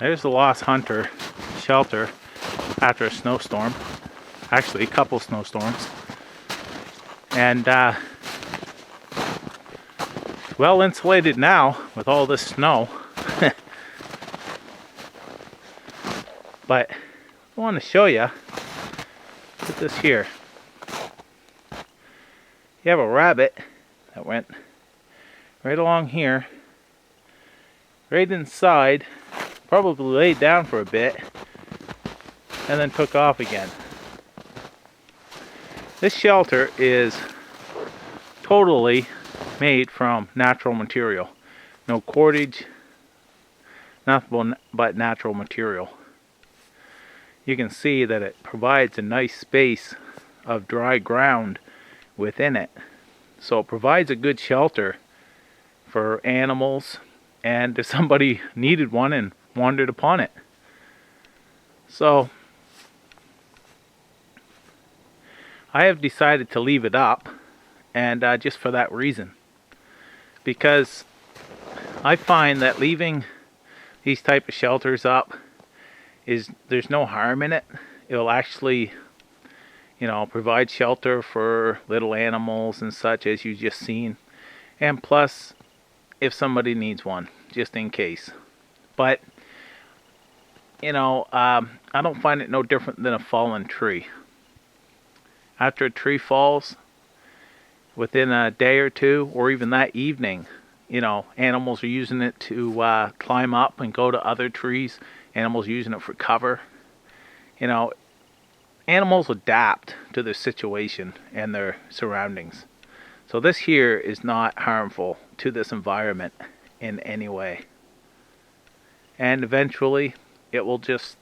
There's the Lost Hunter shelter after a snowstorm. Actually, a couple snowstorms. And well insulated now with all this snow. But I want to show you. Look at this here. You have a rabbit that went right along here, right inside, probably laid down for a bit, and then took off again. This shelter is totally made from natural material. No cordage, nothing but natural material. You can see that it provides a nice space of dry ground within it. So it provides a good shelter for animals and if somebody needed one and wandered upon it. So I have decided to leave it up, and just for that reason. Because I find that leaving these type of shelters up there's no harm in it. It'll actually, provide shelter for little animals and such, as you just seen. And plus, if somebody needs one, just in case. But, I don't find it no different than a fallen tree. After a tree falls, within a day or two, or even that evening, animals are using it to climb up and go to other trees. Animals using it for cover. Animals adapt to their situation and their surroundings. So this here is not harmful to this environment in any way. And eventually it will just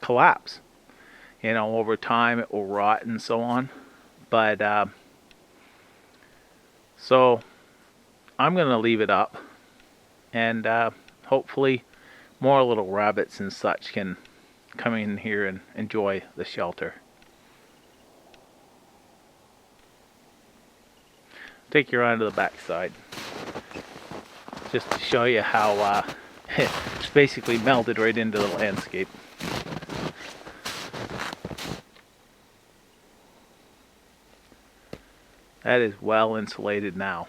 collapse. Over time it will rot and so on. But so I'm going to leave it up, and hopefully more little rabbits and such can come in here and enjoy the shelter. Take you around to the back side just to show you how it's basically melded right into the landscape. That is well insulated now.